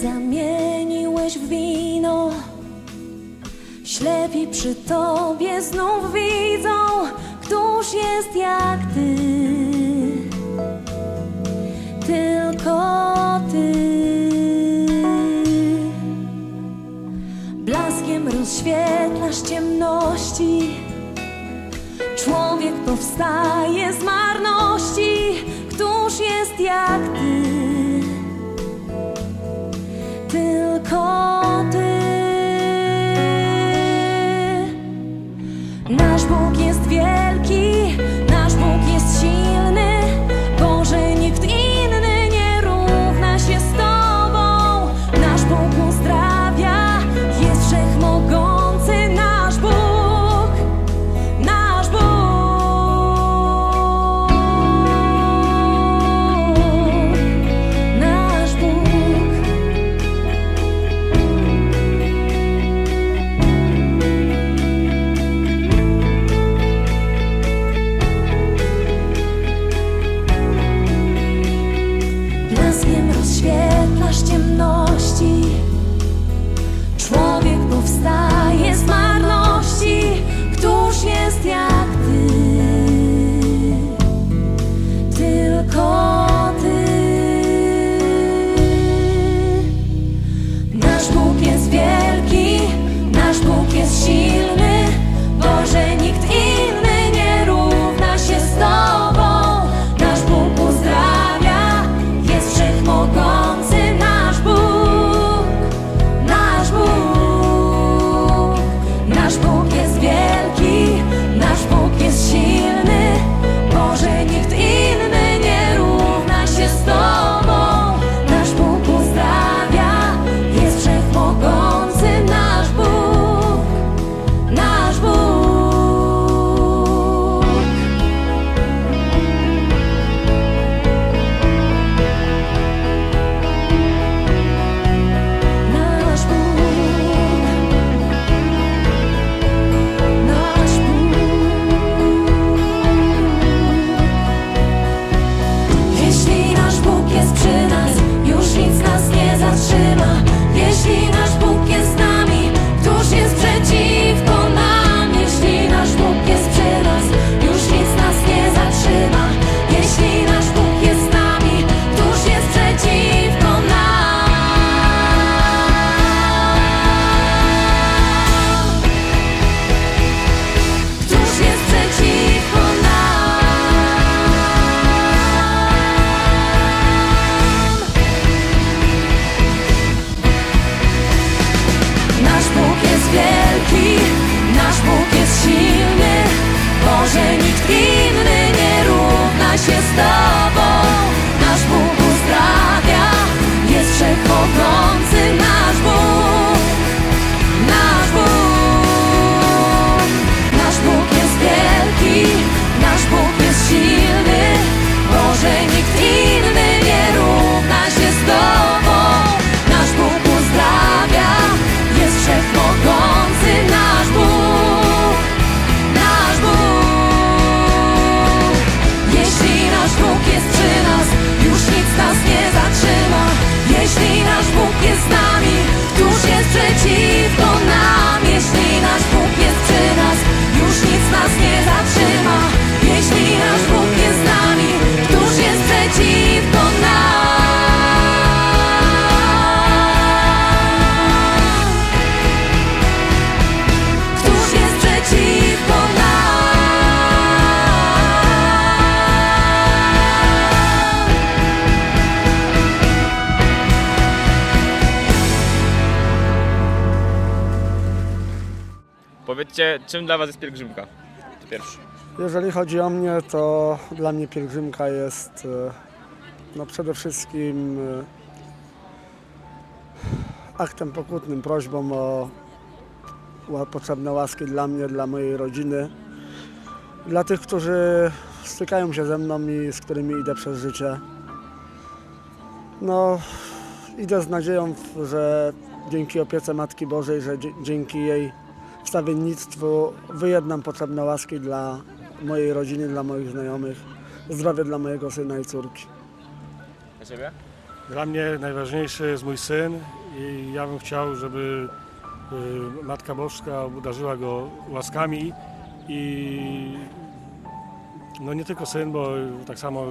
zamieniłeś w wino. Ślepi przy Tobie znów widzą, któż jest jak Ty, tylko Ty. Blaskiem rozświetlasz ciemności, człowiek powstaje z marności, któż jest jak Ty, tylko Ty. Nasz Bóg jest wielki, nasz Bóg jest silny, Boże, nikt inny nie równa się z Tobą. Nasz Bóg uzdrawia, jest wszechmogący, nasz Bóg, nasz Bóg. Nasz Bóg. Blaskiem rozświetlasz ciemności, człowiek powstaje z marności, któż jest jak Ty, tylko Ty. Nasz Bóg jest wielki, nasz Bóg jest silny, Boże, nikt inny nie równa się z Tobą. Nasz Bóg uzdrawia, jest wszechmogący, nasz Bóg, nasz Bóg. Nasz Bóg jest wielki, nasz Bóg jest silny, Boże, nikt inny nie równa się z Tobą. Nasz Bóg uzdrawia, jest wszechmogący, nasz Bóg, nasz Bóg. Nasz Bóg, nasz Bóg. Jeśli nasz Bóg jest przy nas, już nic nas nie zatrzyma. Jeśli nasz Bóg jest z nami, któż jest przeciwko nam? Jeśli nasz Bóg jest przy nas, już nic nas nie zatrzyma. Jeśli nasz Bóg jest z nami, któż jest przeciwko nam? Któż jest przeciwko nam? Nasz Bóg jest wielki, nasz Bóg jest silny, Boże, nikt inny nie równa się z Tobą. Nasz Bóg uzdrawia, jest wszechmogący, nasz Bóg, nasz Bóg. Nasz Bóg jest wielki, nasz Bóg jest silny, Boże, nikt inny nie równa się z Tobą. Nasz Bóg uzdrawia, jest wszechmogący, nasz Bóg, nasz Bóg. Jeśli nasz Bóg jest przy nas, już nic nas nie zatrzyma. Jeśli nasz Bóg jest z nami, któż jest przeciwko nam? Jeśli nasz Bóg jest przy nas, już nic nas nie zatrzyma. Jeśli nasz Bóg jest z nami, któż jest przeciwko nam? Któż jest przeciwko nam? Powiedzcie, czym dla Was jest pielgrzymka? To pierwszy. Jeżeli chodzi o mnie, to dla mnie pielgrzymka jest no przede wszystkim aktem pokutnym, prośbą o potrzebne łaski dla mnie, dla mojej rodziny, dla tych, którzy stykają się ze mną i z którymi idę przez życie. No, idę z nadzieją, że dzięki opiece Matki Bożej, że dzięki jej wstawiennictwu wyjednam potrzebne łaski dla mojej rodziny, dla moich znajomych, zdrowie dla mojego syna i córki. Dla Ciebie? Dla mnie najważniejszy jest mój syn i ja bym chciał, żeby Matka Boska obdarzyła go łaskami i no nie tylko syn, bo tak samo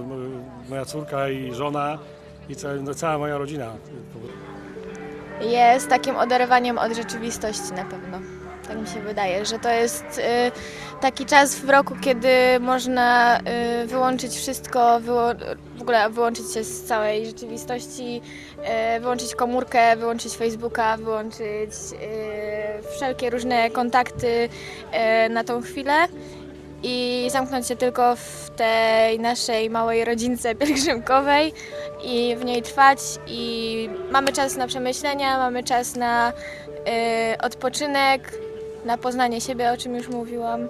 moja córka i żona i cała moja rodzina. Jest takim oderwaniem od rzeczywistości na pewno. Tak mi się wydaje, że to jest taki czas w roku, kiedy można wyłączyć wszystko, w ogóle wyłączyć się z całej rzeczywistości, wyłączyć komórkę, wyłączyć Facebooka, wyłączyć wszelkie różne kontakty na tą chwilę i zamknąć się tylko w tej naszej małej rodzince pielgrzymkowej i w niej trwać. I mamy czas na przemyślenia, mamy czas na odpoczynek, na poznanie siebie, o czym już mówiłam,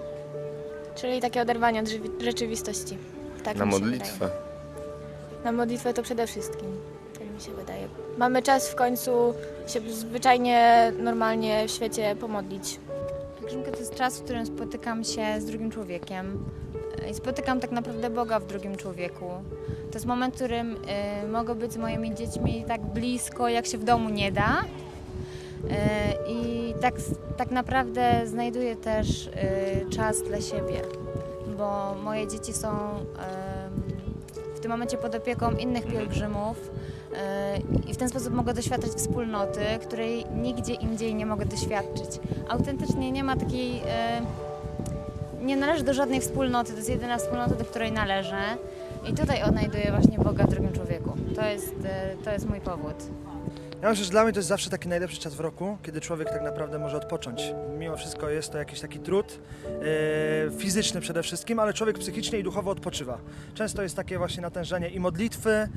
czyli takie oderwanie od rzeczywistości. Tak Na mi się modlitwę. wydaje. Na modlitwę to przede wszystkim, tak mi się wydaje. Mamy czas w końcu się zwyczajnie, normalnie w świecie pomodlić. Pielgrzymka to jest czas, w którym spotykam się z drugim człowiekiem i spotykam tak naprawdę Boga w drugim człowieku. To jest moment, w którym mogę być z moimi dziećmi tak blisko, jak się w domu nie da. I tak naprawdę znajduję też czas dla siebie, bo moje dzieci są w tym momencie pod opieką innych pielgrzymów i w ten sposób mogę doświadczać wspólnoty, której nigdzie indziej nie mogę doświadczyć. Autentycznie nie ma takiej, nie należę do żadnej wspólnoty, to jest jedyna wspólnota, do której należę i tutaj odnajduję właśnie Boga w drugim człowieku. To jest mój powód. Ja myślę, że dla mnie to jest zawsze taki najlepszy czas w roku, kiedy człowiek tak naprawdę może odpocząć. Mimo wszystko jest to jakiś taki trud, fizyczny przede wszystkim, ale człowiek psychicznie i duchowo odpoczywa. Często jest takie właśnie natężenie i modlitwy,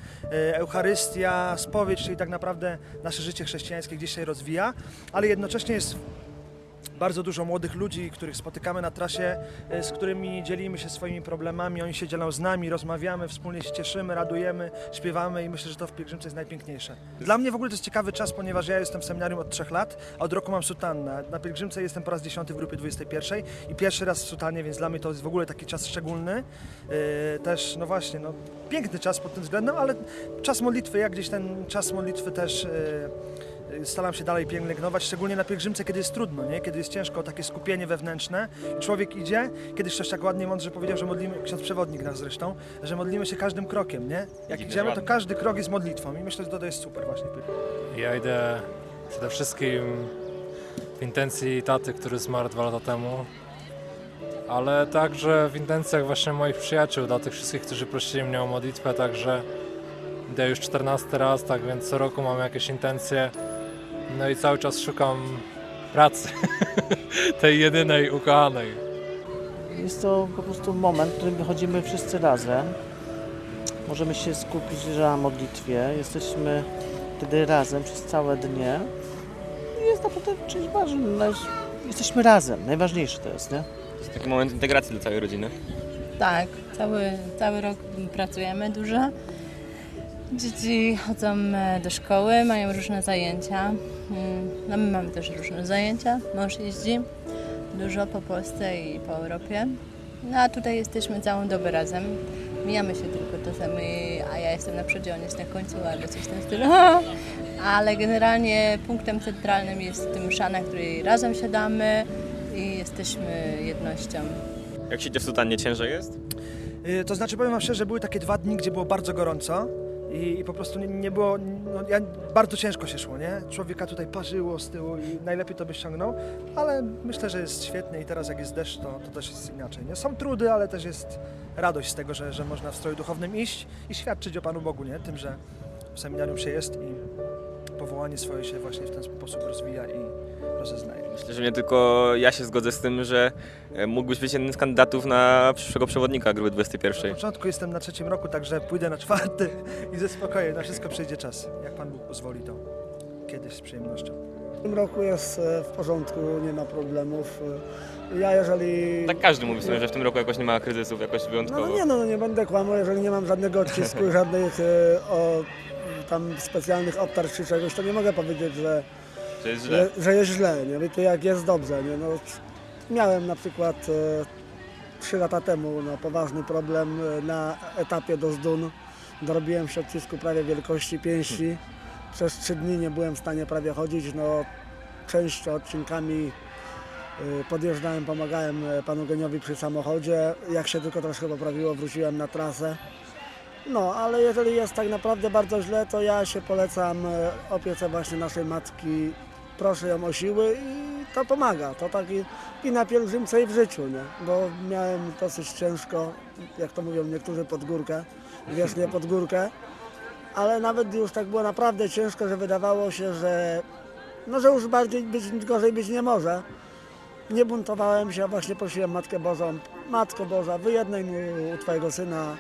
Eucharystia, spowiedź, czyli tak naprawdę nasze życie chrześcijańskie gdzieś się rozwija, ale jednocześnie jest bardzo dużo młodych ludzi, których spotykamy na trasie, z którymi dzielimy się swoimi problemami, oni się dzielą z nami, rozmawiamy, wspólnie się cieszymy, radujemy, śpiewamy i myślę, że to w pielgrzymce jest najpiękniejsze. Dla mnie w ogóle to jest ciekawy czas, ponieważ ja jestem w seminarium od 3 lat, a od roku mam sutannę. Na pielgrzymce jestem po raz 10 w grupie 21 i pierwszy raz w sutannie, więc dla mnie to jest w ogóle taki czas szczególny. Też, no właśnie, no, piękny czas pod tym względem, ale czas modlitwy, jak gdzieś ten czas modlitwy też staram się dalej pielęgnować, szczególnie na pielgrzymce, kiedy jest trudno, nie? Kiedy jest ciężko, takie skupienie wewnętrzne. Człowiek idzie, kiedyś ktoś tak ładnie, mądrze powiedział, że modlimy, ksiądz przewodnik nas zresztą, że modlimy się każdym krokiem, nie? Jak idziemy, to każdy krok jest modlitwą i myślę, że to jest super właśnie. Ja idę przede wszystkim w intencji taty, który zmarł 2 lata temu, ale także w intencjach właśnie moich przyjaciół, dla tych wszystkich, którzy prosili mnie o modlitwę, także idę już 14 raz, tak więc co roku mam jakieś intencje. No i cały czas szukam pracy, tej jedynej, ukochanej. Jest to po prostu moment, w którym wychodzimy wszyscy razem. Możemy się skupić na modlitwie. Jesteśmy wtedy razem przez całe dnie. I jest naprawdę czymś ważnym. Jesteśmy razem. Najważniejsze to jest, nie? To jest taki moment integracji dla całej rodziny. Tak, cały rok pracujemy dużo. Dzieci chodzą do szkoły, mają różne zajęcia. No my mamy też różne zajęcia. Mąż jeździ dużo po Polsce i po Europie. No a tutaj jesteśmy całą dobę razem. Mijamy się tylko czasami, a ja jestem na przodzie, on jest na końcu albo coś w tym stylu. Ale generalnie punktem centralnym jest msza, na której razem siadamy i jesteśmy jednością. Jak się idzie w sutannie, ciężej jest? To znaczy, powiem wam szczerze, były takie 2 dni, gdzie było bardzo gorąco i po prostu nie było, bardzo ciężko się szło, nie? Człowieka tutaj parzyło z tyłu i najlepiej to by ściągnął, ale myślę, że jest świetnie i teraz jak jest deszcz, to też jest inaczej, nie? Są trudy, ale też jest radość z tego, że można w stroju duchownym iść i świadczyć o Panu Bogu, nie? Tym, że w seminarium się jest i powołanie swoje się właśnie w ten sposób rozwija i rozeznaje. Myślę, że nie tylko ja się zgodzę z tym, że mógłbyś być jednym z kandydatów na przyszłego przewodnika grupy 21. Na początku jestem na 3. roku, także pójdę na 4. i ze spokojem, na wszystko przyjdzie czas. Jak Pan Bóg pozwoli, to kiedyś z przyjemnością. W tym roku jest w porządku, nie ma problemów. Ja jeżeli... Tak każdy mówi sobie, że w tym roku jakoś nie ma kryzysów, jakoś wyjątkowo. Nie będę kłamał, jeżeli nie mam żadnego odcisku, żadnych tam specjalnych obtarć czy czegoś, to nie mogę powiedzieć, że jest źle. Że jest źle, nie? Wiecie, jak jest dobrze, nie? No, miałem na przykład 3 lata temu poważny problem na etapie do Zdun Dorobiłem się odcisku prawie wielkości pięści. Przez 3 dni nie byłem w stanie prawie chodzić. No, część odcinkami podjeżdżałem, pomagałem panu Geniowi przy samochodzie. Jak się tylko troszkę poprawiło, wróciłem na trasę. No, ale jeżeli jest tak naprawdę bardzo źle, to ja się polecam opiece właśnie naszej matki. Proszę ją o siły i to pomaga. To tak i na pielgrzymce i w życiu, nie? Bo miałem dosyć ciężko, jak to mówią niektórzy, pod górkę, wiecznie pod górkę. Ale nawet już tak było naprawdę ciężko, że wydawało się, że już gorzej być nie może. Nie buntowałem się, a właśnie prosiłem Matkę Bożą. Matko Boża, wyjednaj mu u Twojego Syna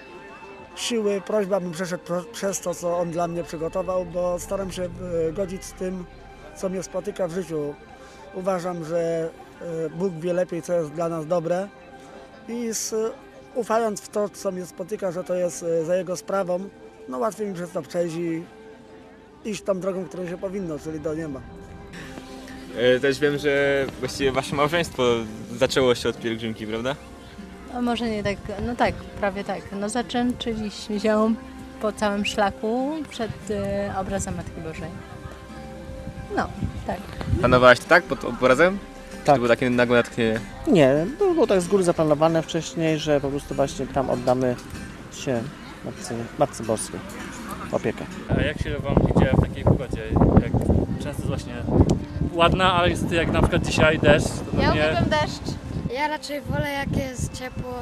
siły, prośba, bym przeszedł przez to, co On dla mnie przygotował, bo staram się godzić z tym, co mnie spotyka w życiu. Uważam, że Bóg wie lepiej, co jest dla nas dobre i ufając w to, co mnie spotyka, że to jest za Jego sprawą, no łatwiej mi przez to przejść i iść tą drogą, którą się powinno, czyli do nieba. Też wiem, że właściwie wasze małżeństwo zaczęło się od pielgrzymki, prawda? No może nie tak, no tak, prawie tak. No zaczęliśmy się po całym szlaku przed obrazem Matki Bożej. No, tak. Planowałaś to tak pod obrazem? Czy Tak. to było takie nagłe natchnienie? Nie, było tak z góry zaplanowane wcześniej, że po prostu właśnie tam oddamy się Matce Boskiej w opiekę. A jak się Wam idzie w takiej pogodzie? Jak często jest właśnie ładna, ale niestety jak na przykład dzisiaj deszcz, to Ja pewnie... uwielbiam deszcz. Ja raczej wolę jak jest ciepło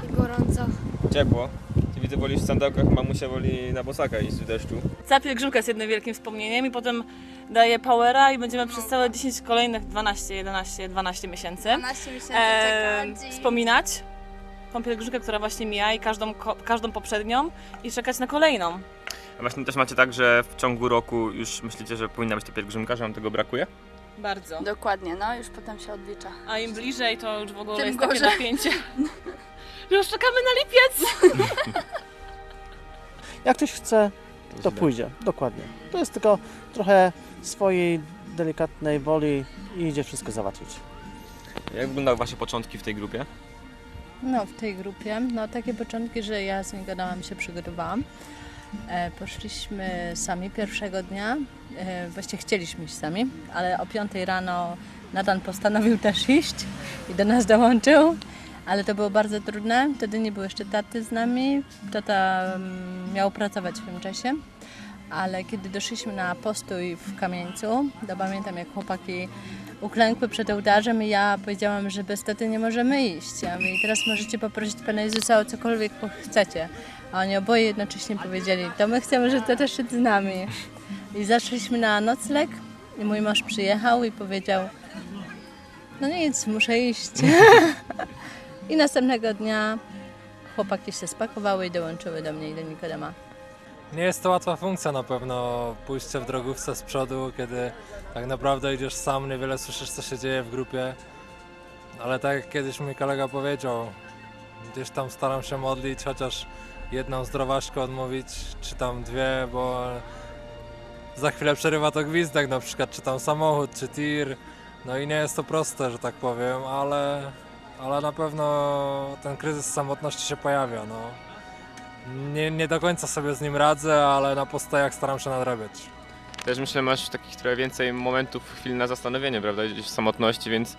i gorąco. Ciepło. Ty widzę, wolisz w sandałkach, mamusia woli na bosaka iść w deszczu. Cała pielgrzymka jest jednym wielkim wspomnieniem i potem daje powera i będziemy przez całe 10 kolejnych 12 miesięcy 12 miesięcy czekać i... wspominać tą pielgrzymkę, która właśnie mija i każdą poprzednią i czekać na kolejną. A właśnie też macie tak, że w ciągu roku już myślicie, że powinna być ta pielgrzymka, że wam tego brakuje? Bardzo. Dokładnie, no już potem się odlicza. A im bliżej to już w ogóle Tym jest takie gorzej. napięcie, że już czekamy na lipiec. Jak ktoś chce, to pójdzie, dokładnie. To jest tylko trochę swojej delikatnej woli i idzie wszystko załatwić. Jak wyglądały wasze początki w tej grupie? No w tej grupie, no takie początki, że ja z niego się przygotowałam. Poszliśmy sami pierwszego dnia, właściwie chcieliśmy iść sami, ale o 5 rano Natan postanowił też iść i do nas dołączył, ale to było bardzo trudne, wtedy nie było jeszcze taty z nami, tata miał pracować w tym czasie, ale kiedy doszliśmy na postój w Kamieńcu, to pamiętam jak chłopaki uklękły przed ołtarzem i ja powiedziałam, że bez taty nie możemy iść. Ja mówię, teraz możecie poprosić Pana Jezusa o cokolwiek chcecie. A oni oboje jednocześnie powiedzieli, to my chcemy, żeby tata szedł z nami. I zaszliśmy na nocleg i mój mąż przyjechał i powiedział, no nic, muszę iść. I następnego dnia chłopaki się spakowały i dołączyły do mnie i do Nikodema. Nie jest to łatwa funkcja na pewno, pójście w drogówce z przodu, kiedy tak naprawdę idziesz sam, niewiele słyszysz, co się dzieje w grupie. Ale tak jak kiedyś mój kolega powiedział, gdzieś tam staram się modlić, chociaż jedną zdrowaśkę odmówić, czy tam dwie, bo za chwilę przerywa to gwizdek, na przykład czy tam samochód, czy tir. No i nie jest to proste, że tak powiem, ale na pewno ten kryzys samotności się pojawia. No. Nie do końca sobie z nim radzę, ale na postojach staram się nadrabiać. Też myślę, masz takich trochę więcej momentów, chwil na zastanowienie, prawda? Gdzieś w samotności, więc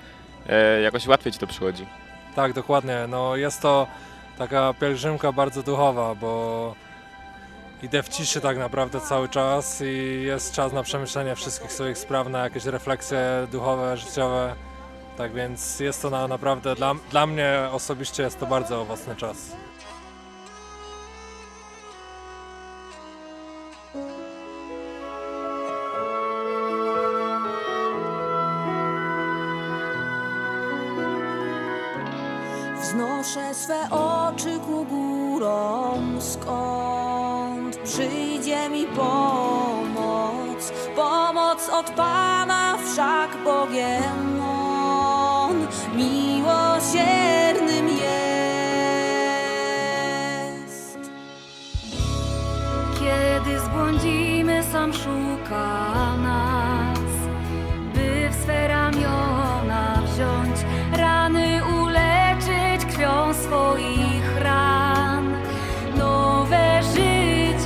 jakoś łatwiej ci to przychodzi. Tak, dokładnie. No, jest to taka pielgrzymka bardzo duchowa, bo idę w ciszy tak naprawdę cały czas i jest czas na przemyślenie wszystkich swoich spraw, na jakieś refleksje duchowe, życiowe. Tak więc jest to naprawdę, dla mnie osobiście jest to bardzo owocny czas. Wznoszę swe oczy ku górom, skąd przyjdzie mi pomoc. Pomoc od Pana, wszak Bogiem On miłosiernym jest. Kiedy zbłądzimy, sam szuka nas, by w swe ramiona wziąć, rany uleczyć krwią swoich ran, nowe życie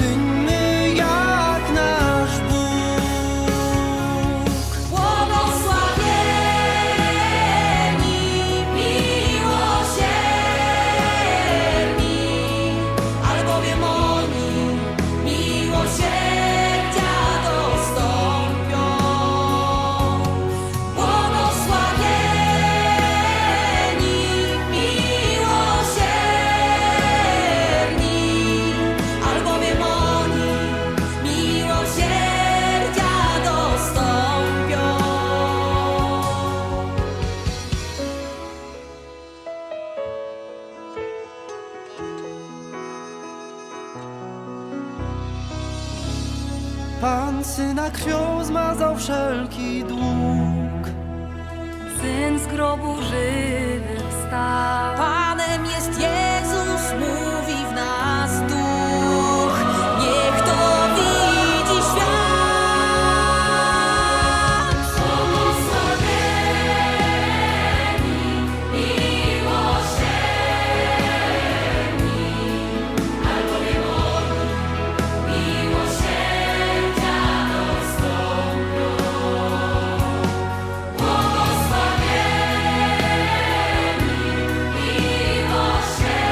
czyńmy jak nasz Bóg. Błogosławieni, miłosierni, albowiem oni miłosierdzia dostąpią. Błogosławieni, miłosierni, albowiem oni miłosierdzia dostąpią. Pan Syna krwią zmazał wszelki dług. Syn z grobu żywy wstał. Panem jest Jezus, mówi w nas duch. Niech to widzi świat. Błogosławieni, miłosierni, albowiem oni miłosierdzia dostąpią. Błogosławieni, miłosierni,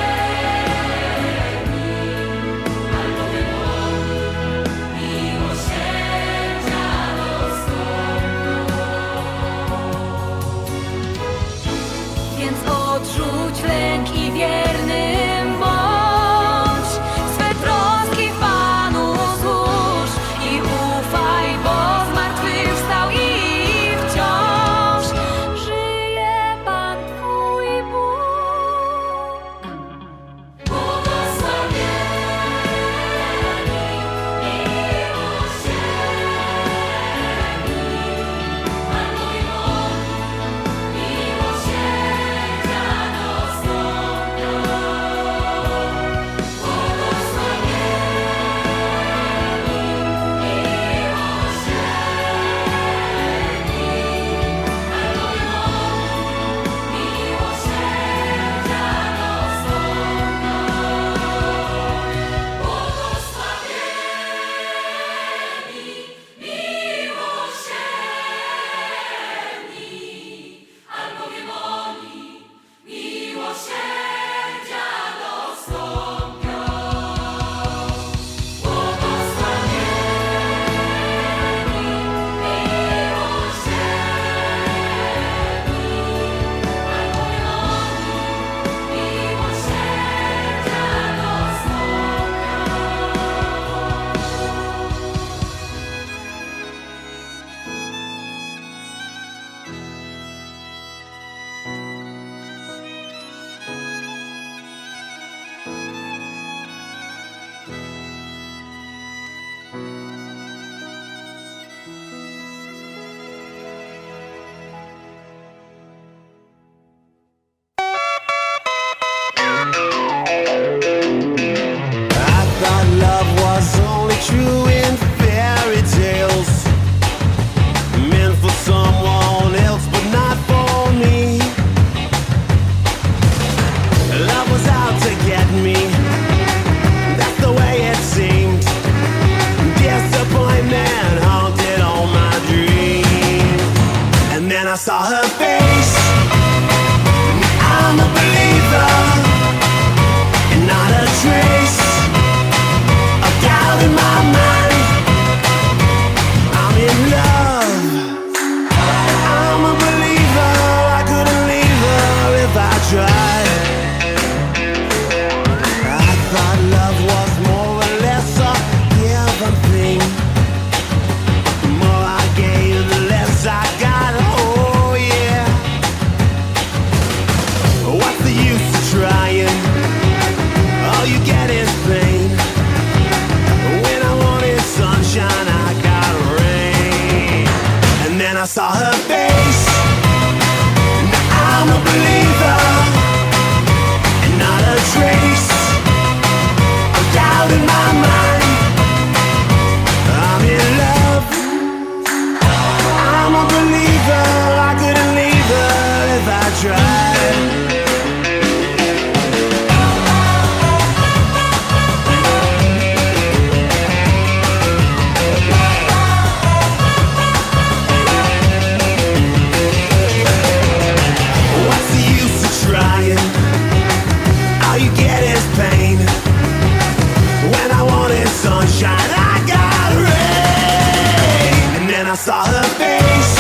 saw her face.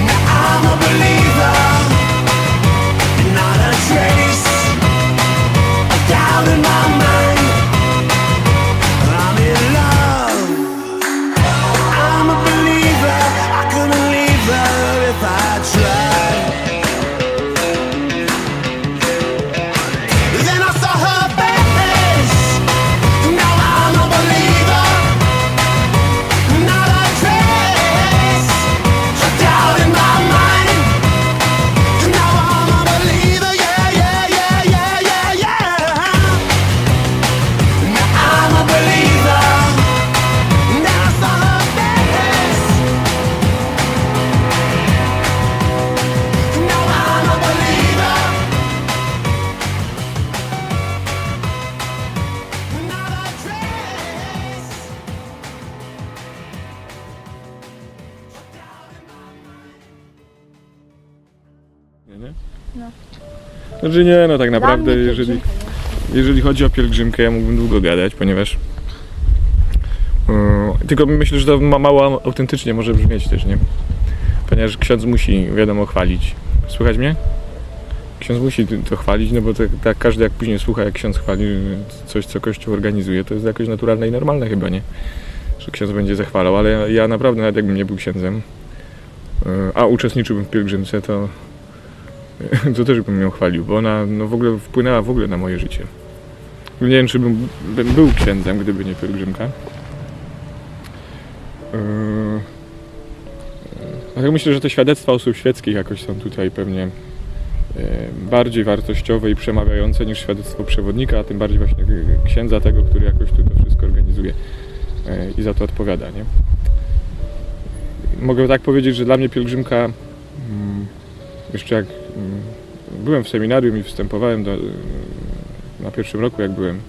Now I'm a believer. Not a trace of doubt in my mind. I'm in love. I'm a believer. I couldn't leave her if I tried. Then I saw her face. Now I'm a believer. Not a trace of doubt in my mind. Now I'm a believer. Yeah, yeah, yeah, yeah, yeah, yeah. Now I'm a believer. Now I saw her face. Now I'm a believer. Not a trace. Nie? No. Znaczy nie, no tak naprawdę, mnie jeżeli chodzi o pielgrzymkę, ja mógłbym długo gadać, ponieważ tylko myślę, że to mało autentycznie może brzmieć też, nie? Ponieważ ksiądz musi, wiadomo, chwalić. Słychać mnie? Ksiądz musi to chwalić, no bo tak każdy jak później słucha, jak ksiądz chwali coś, co Kościół organizuje, to jest jakoś naturalne i normalne chyba, nie? Że ksiądz będzie zachwalał, ale ja naprawdę, nawet jakbym nie był księdzem, a uczestniczyłbym w pielgrzymce, to też bym ją chwalił, bo ona no, w ogóle wpłynęła na moje życie. Nie wiem, czy bym był księdzem, gdyby nie pielgrzymka. Dlatego myślę, że te świadectwa osób świeckich jakoś są tutaj pewnie bardziej wartościowe i przemawiające niż świadectwo przewodnika, a tym bardziej właśnie księdza tego, który jakoś tu to wszystko organizuje i za to odpowiada, nie? Mogę tak powiedzieć, że dla mnie pielgrzymka, jeszcze jak byłem w seminarium i wstępowałem na pierwszym roku, jak byłem,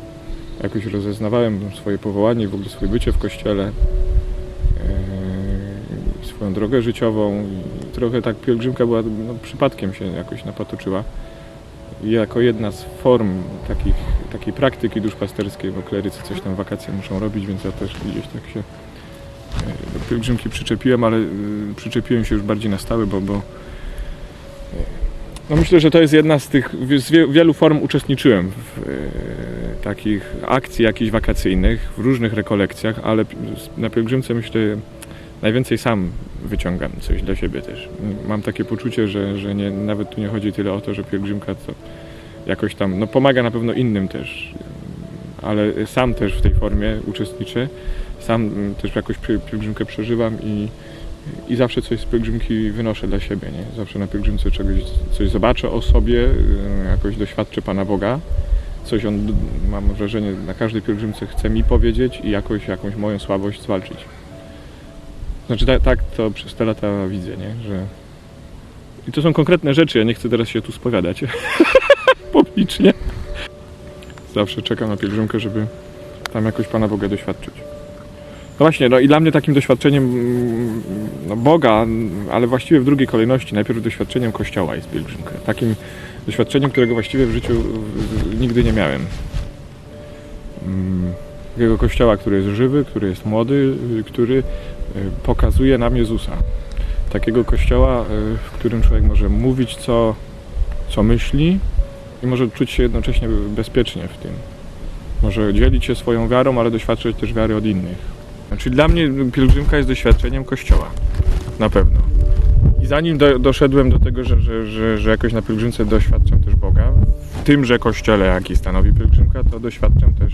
jakoś rozeznawałem swoje powołanie i w ogóle swoje bycie w Kościele, swoją drogę życiową i trochę tak pielgrzymka była, no, przypadkiem się jakoś napatoczyła. I jako jedna z form takiej praktyki duszpasterskiej, bo klerycy coś tam w wakacje muszą robić, więc ja też gdzieś tak się do pielgrzymki przyczepiłem, ale przyczepiłem się już bardziej na stałe, bo no myślę, że to jest jedna z tych, z wielu form uczestniczyłem w takich akcji jakichś wakacyjnych, w różnych rekolekcjach, ale na pielgrzymce myślę najwięcej sam wyciągam coś dla siebie też. Mam takie poczucie, że nawet tu nie chodzi tyle o to, że pielgrzymka to jakoś tam, no pomaga na pewno innym też, ale sam też w tej formie uczestniczę, sam też jakoś pielgrzymkę przeżywam i zawsze coś z pielgrzymki wynoszę dla siebie, nie? Zawsze na pielgrzymce coś zobaczę o sobie, jakoś doświadczę Pana Boga, coś On, mam wrażenie, na każdej pielgrzymce chce mi powiedzieć i jakąś moją słabość zwalczyć. Znaczy tak to przez te lata widzę, nie? Że... I to są konkretne rzeczy, ja nie chcę teraz się tu spowiadać publicznie. Zawsze czekam na pielgrzymkę, żeby tam jakoś Pana Boga doświadczyć. No właśnie, no i dla mnie takim doświadczeniem no Boga, ale właściwie w drugiej kolejności, najpierw doświadczeniem Kościoła jest pielgrzymka. Takim doświadczeniem, którego właściwie w życiu nigdy nie miałem. Takiego Kościoła, który jest żywy, który jest młody, który pokazuje nam Jezusa. Takiego Kościoła, w którym człowiek może mówić, co myśli i może czuć się jednocześnie bezpiecznie w tym. Może dzielić się swoją wiarą, ale doświadczać też wiary od innych. Czyli dla mnie pielgrzymka jest doświadczeniem Kościoła. Na pewno. I zanim doszedłem do tego, że jakoś na pielgrzymce doświadczam też Boga, w tymże Kościele, jaki stanowi pielgrzymka, to doświadczam też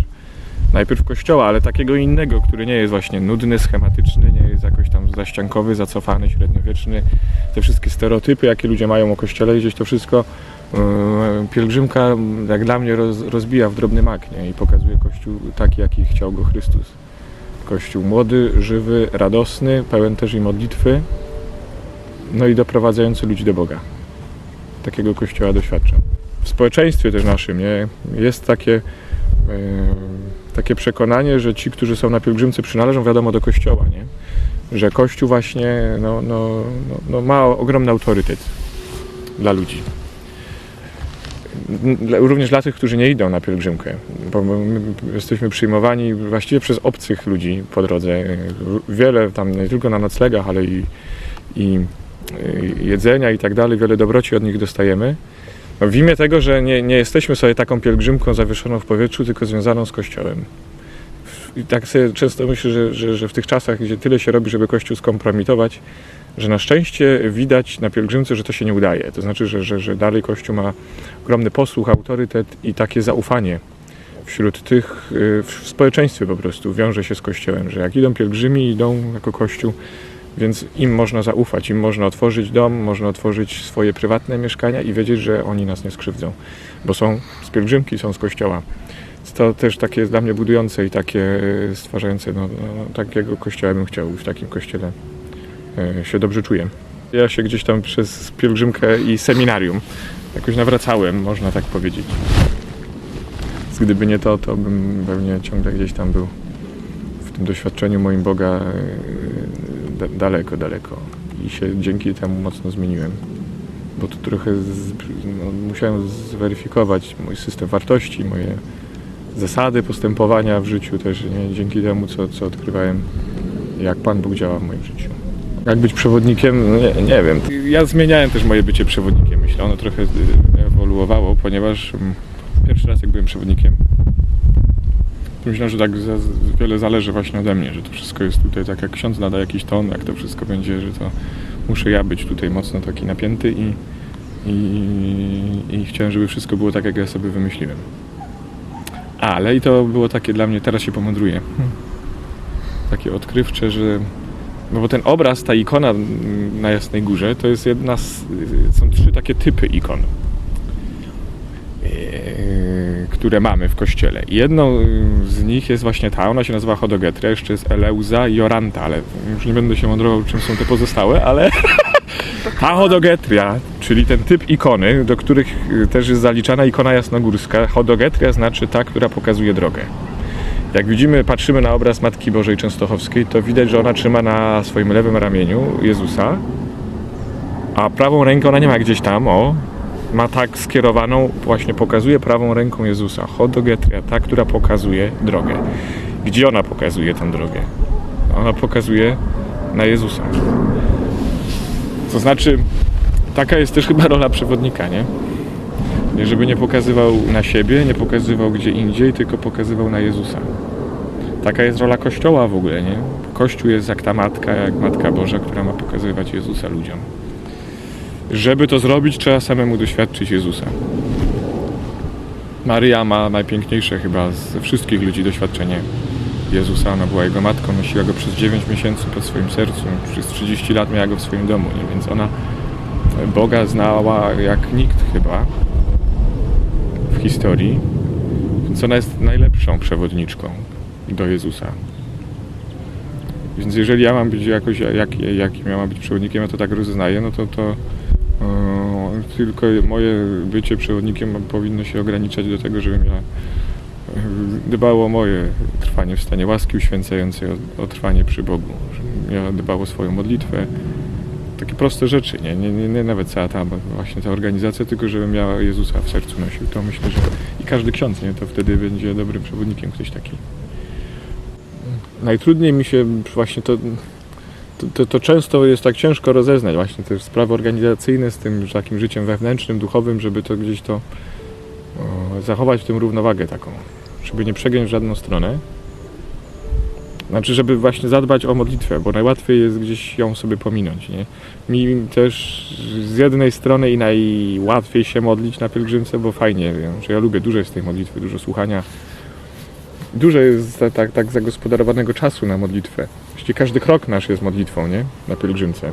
najpierw Kościoła, ale takiego innego, który nie jest właśnie nudny, schematyczny, nie jest jakoś tam zaściankowy, zacofany, średniowieczny. Te wszystkie stereotypy, jakie ludzie mają o Kościele, gdzieś to wszystko pielgrzymka, jak dla mnie, rozbija w drobny mak, nie? I pokazuje Kościół taki, jaki chciał go Chrystus. Kościół młody, żywy, radosny, pełen też i modlitwy, no i doprowadzający ludzi do Boga. Takiego Kościoła doświadczam. W społeczeństwie też naszym, nie? Jest takie przekonanie, że ci, którzy są na pielgrzymce, przynależą, wiadomo, do Kościoła, nie? Że Kościół właśnie ma ogromny autorytet dla ludzi. również dla tych, którzy nie idą na pielgrzymkę, bo my jesteśmy przyjmowani właściwie przez obcych ludzi po drodze. Wiele tam, nie tylko na noclegach, ale i jedzenia i tak dalej, wiele dobroci od nich dostajemy. W imię tego, że nie jesteśmy sobie taką pielgrzymką zawieszoną w powietrzu, tylko związaną z Kościołem. I tak sobie często myślę, że w tych czasach, gdzie tyle się robi, żeby Kościół skompromitować, że na szczęście widać na pielgrzymce, że to się nie udaje. To znaczy, że dalej Kościół ma ogromny posłuch, autorytet i takie zaufanie wśród tych, w społeczeństwie po prostu wiąże się z Kościołem, że jak idą pielgrzymi, idą jako Kościół, więc im można zaufać, im można otworzyć dom, można otworzyć swoje prywatne mieszkania i wiedzieć, że oni nas nie skrzywdzą, bo są z pielgrzymki, są z Kościoła. To też takie jest dla mnie budujące i takie stwarzające, takiego Kościoła bym chciał, w takim Kościele się dobrze czuję. Ja się gdzieś tam przez pielgrzymkę i seminarium jakoś nawracałem, można tak powiedzieć. Gdyby nie to bym pewnie ciągle gdzieś tam był w tym doświadczeniu moim Boga daleko, daleko. I się dzięki temu mocno zmieniłem. Bo tu trochę musiałem zweryfikować mój system wartości, moje zasady postępowania w życiu też, nie? Dzięki temu, co odkrywałem, jak Pan Bóg działa w moim życiu. Jak być przewodnikiem? No nie wiem. Ja zmieniałem też moje bycie przewodnikiem. Myślę, ono trochę ewoluowało, ponieważ pierwszy raz jak byłem przewodnikiem, myślałem, że tak wiele zależy właśnie ode mnie, że to wszystko jest tutaj tak jak ksiądz nada jakiś ton, jak to wszystko będzie, że to muszę ja być tutaj mocno taki napięty i chciałem, żeby wszystko było tak, jak ja sobie wymyśliłem. Ale i to było takie dla mnie, teraz się pomądruję, takie odkrywcze, że no bo ten obraz, ta ikona na Jasnej Górze, to jest są 3 takie typy ikon, które mamy w kościele. I jedną z nich jest właśnie ta, ona się nazywa Chodogetria, jeszcze jest Eleusa i Joranta, ale już nie będę się mądrował, czym są te pozostałe, ale ta Chodogetria, czyli ten typ ikony, do których też jest zaliczana ikona jasnogórska. Chodogetria znaczy ta, która pokazuje drogę. Jak widzimy, patrzymy na obraz Matki Bożej Częstochowskiej, to widać, że ona trzyma na swoim lewym ramieniu Jezusa, a prawą rękę ona nie ma gdzieś tam, ma tak skierowaną, właśnie pokazuje prawą ręką Jezusa. Chodogetria, ta, która pokazuje drogę. Gdzie ona pokazuje tę drogę? Ona pokazuje na Jezusa. To znaczy, taka jest też chyba rola przewodnika, nie? Żeby nie pokazywał na siebie, nie pokazywał gdzie indziej, tylko pokazywał na Jezusa. Taka jest rola Kościoła w ogóle, nie? Kościół jest jak ta Matka, jak Matka Boża, która ma pokazywać Jezusa ludziom. Żeby to zrobić, trzeba samemu doświadczyć Jezusa. Maryja ma najpiękniejsze chyba ze wszystkich ludzi doświadczenie Jezusa. Ona była Jego matką, nosiła Go przez 9 miesięcy pod swoim sercu, przez 30 lat miała Go w swoim domu, nie? Więc ona Boga znała jak nikt chyba w historii, więc ona jest najlepszą przewodniczką do Jezusa. Więc jeżeli ja mam być jakoś, jakim ja mam być przewodnikiem, ja to tak rozeznaję, no to tylko moje bycie przewodnikiem powinno się ograniczać do tego, żebym ja dbał o moje trwanie w stanie łaski uświęcającej, o trwanie przy Bogu, żebym ja dbał o swoją modlitwę. Takie proste rzeczy, nie nawet cała ta właśnie ta organizacja, tylko żebym ja Jezusa w sercu nosił. To myślę, że i każdy ksiądz, nie, to wtedy będzie dobrym przewodnikiem ktoś taki. Najtrudniej mi się właśnie to często jest tak ciężko rozeznać właśnie te sprawy organizacyjne z tym takim życiem wewnętrznym, duchowym, żeby to gdzieś to zachować w tym równowagę taką, żeby nie przegiąć w żadną stronę. Znaczy, żeby właśnie zadbać o modlitwę, bo najłatwiej jest gdzieś ją sobie pominąć, nie? Mi też z jednej strony i najłatwiej się modlić na pielgrzymce, bo fajnie, wiem, że ja lubię, dużo jest tej modlitwy, dużo słuchania. Dużo jest tak zagospodarowanego czasu na modlitwę. Właściwie każdy krok nasz jest modlitwą, nie? Na pielgrzymce.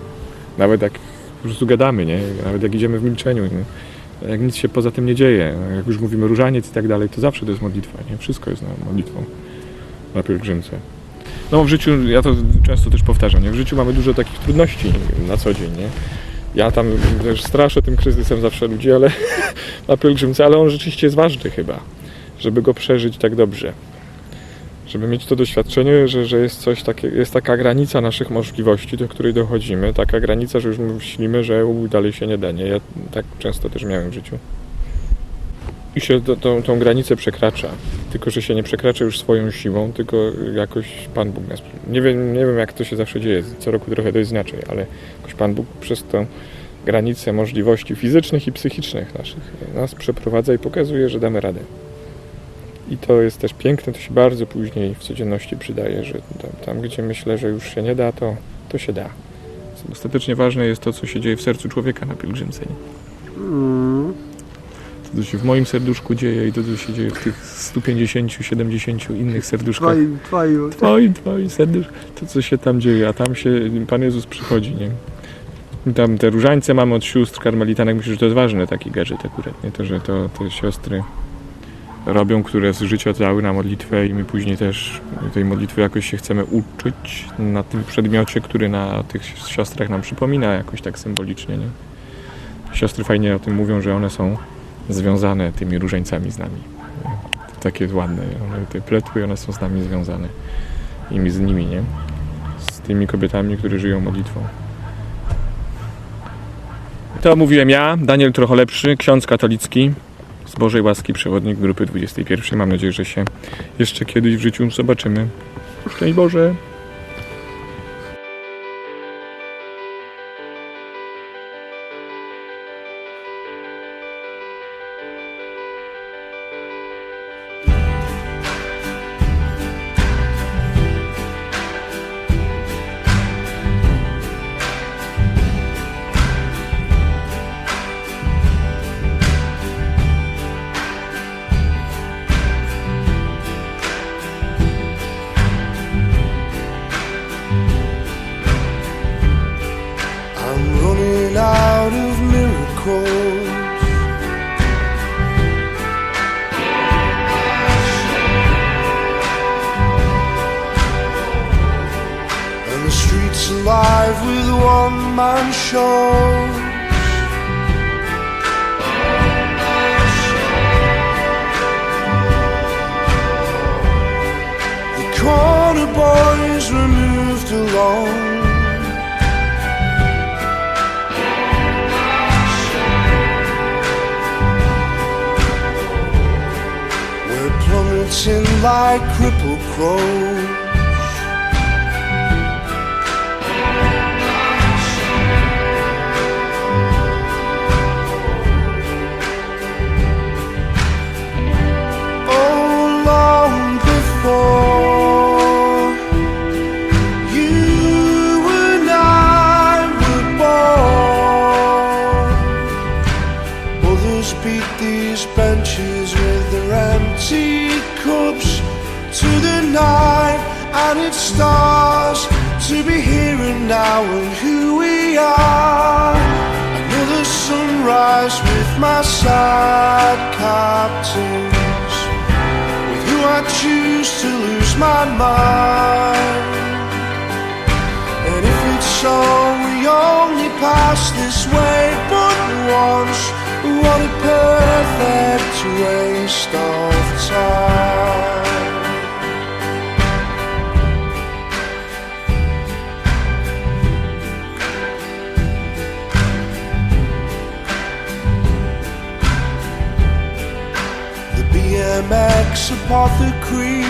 Nawet jak po prostu gadamy, nie? Nawet jak idziemy w milczeniu, nie? Jak nic się poza tym nie dzieje, jak już mówimy różaniec i tak dalej, to zawsze to jest modlitwa, nie? Wszystko jest modlitwą na pielgrzymce. No w życiu, ja to często też powtarzam, nie? W życiu mamy dużo takich trudności na co dzień, nie? Ja tam też straszę tym kryzysem zawsze ludzi, ale na pielgrzymce, ale on rzeczywiście jest ważny chyba, żeby go przeżyć tak dobrze. Żeby mieć to doświadczenie, że jest coś takiego, jest taka granica naszych możliwości, do której dochodzimy, taka granica, że już myślimy, że dalej się nie da, nie? Ja tak często też miałem w życiu. i się tą granicę przekracza. Tylko że się nie przekracza już swoją siłą, tylko jakoś Pan Bóg nas... Nie wiem jak to się zawsze dzieje, co roku trochę to jest inaczej, ale jakoś Pan Bóg przez tą granicę możliwości fizycznych i psychicznych naszych nas przeprowadza i pokazuje, że damy radę. I to jest też piękne, to się bardzo później w codzienności przydaje, że tam gdzie myślę, że już się nie da, to się da. Ostatecznie ważne jest to, co się dzieje w sercu człowieka na pielgrzymce. To, co się w moim serduszku dzieje i to, co się dzieje w tych 150, 70 innych serduszkach. Twoim serduszku. To, co się tam dzieje, a tam się Pan Jezus przychodzi, nie? Tam te różańce mamy od sióstr karmelitanek, myślę, że to jest ważny taki gadżet akurat, nie? To, że to te siostry robią, które z życia dały na modlitwę i my później też tej modlitwy jakoś się chcemy uczyć na tym przedmiocie, który na tych siostrach nam przypomina jakoś tak symbolicznie, nie? Siostry fajnie o tym mówią, że one są związane tymi różańcami z nami. To takie jest ładne, one te pletły, one są z nami związane. I my z nimi, nie? Z tymi kobietami, które żyją modlitwą. To mówiłem ja, Daniel Trocholepszy, ksiądz katolicki, z Bożej łaski przewodnik grupy 21. Mam nadzieję, że się jeszcze kiedyś w życiu zobaczymy. Szczęść Boże! Out of miracles, and the streets alive with one-man shows. The corner boys were moved along. Plummeting like crippled crows. Oh, long before you and I were born, others beat these benches with their empty cups to the night, and it starts to be here and now and who we are. Another sunrise with my sad captains, with who I choose to lose my mind. And if it's so, we only pass this way but once. What a perfect waste of time. The BMX apothecary,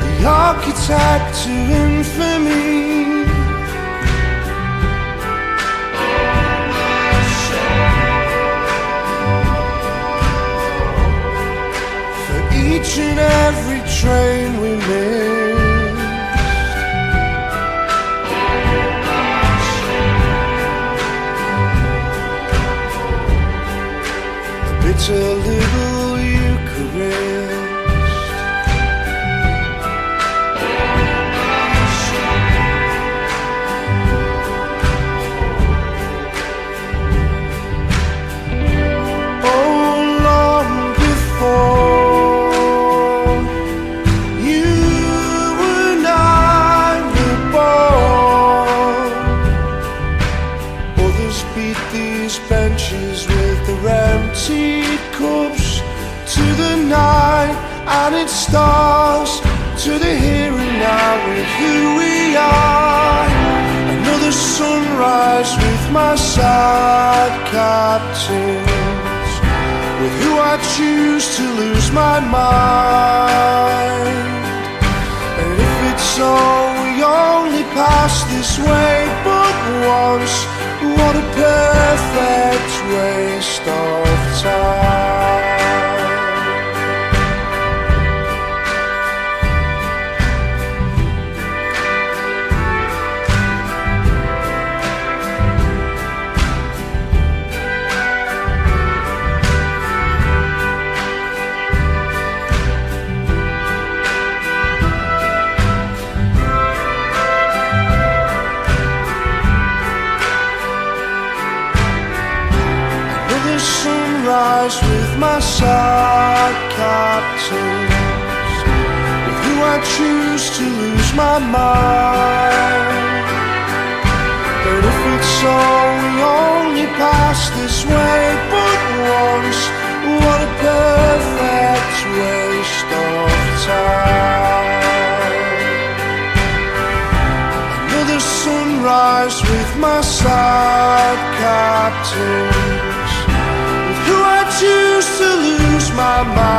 the architect of infamy, for each and every train we missed, a bitter little Eucharist. Empty cups to the night, and it starts to the here and now with who we are. Another sunrise with my side captains, with who I choose to lose my mind. And if it's so, we only pass this way but once. What a perfect waste of time. Sunrise with my side captains, with who I choose to lose my mind. But if it's so, we only pass this way but once. What a perfect waste of time. Another sunrise with my side captains, who I choose to lose my mind.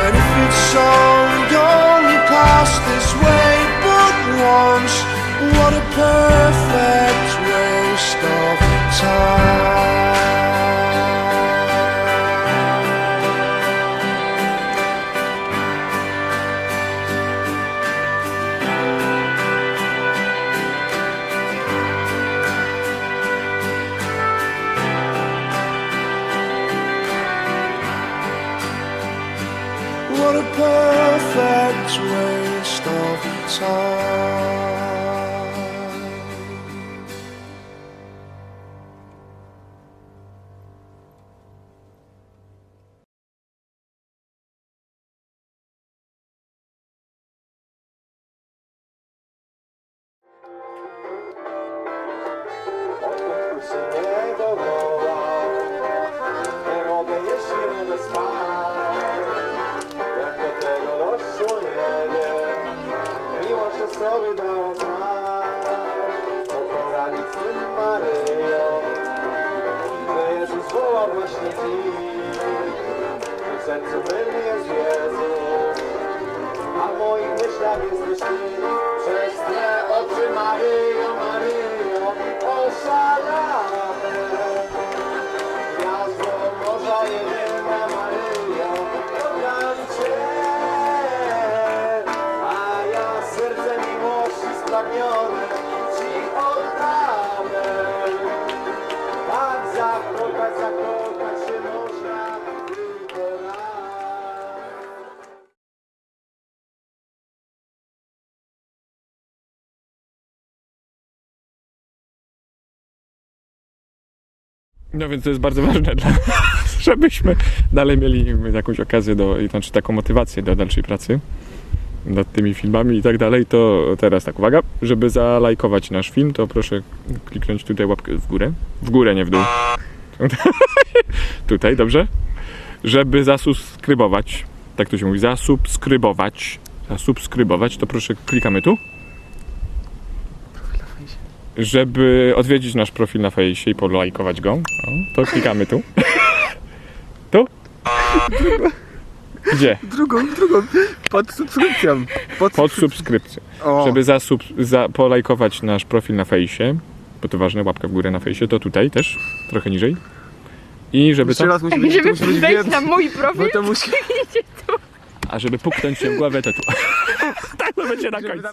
And if it's so, we only pass this way but once. What a perfect waste of time. What a perfect waste of time. Sobie dała znać, co poradzić z tym Maryjo, że Jezus woła właśnie dziś. W sercu mym jest Jezus, a w moich myślach jesteś Ty. Przez Twe oczy Maryjo, Maryjo, oszalałe. Gwiazdo morza jedyna Maryjo, kocham Cię. Spragnione Ci oddamy. Tak zakochać się można tylko raz. No więc to jest bardzo ważne dla nas, żebyśmy dalej mieli jakąś okazję, znaczy taką motywację do dalszej pracy nad tymi filmami i tak dalej. To teraz tak, uwaga, żeby zalajkować nasz film, to proszę kliknąć tutaj łapkę w górę. W górę, nie w dół. Tutaj, dobrze? Żeby zasubskrybować, tak to się mówi, zasubskrybować, to proszę klikamy tu. Żeby odwiedzić nasz profil na fejsie i polajkować go, to klikamy tu. Tu? Gdzie? Drugą. Pod subskrypcją. Pod subskrypcją. Żeby polajkować nasz profil na fejsie, bo to ważne, łapka w górę na fejsie, to tutaj też, trochę niżej. I żeby Jeszcze raz musi być, Żeby musi być wejść na mój profil, bo to musi... kliknijcie tu. A żeby puknąć się w głowę, to tu. Tak to będzie na końcu.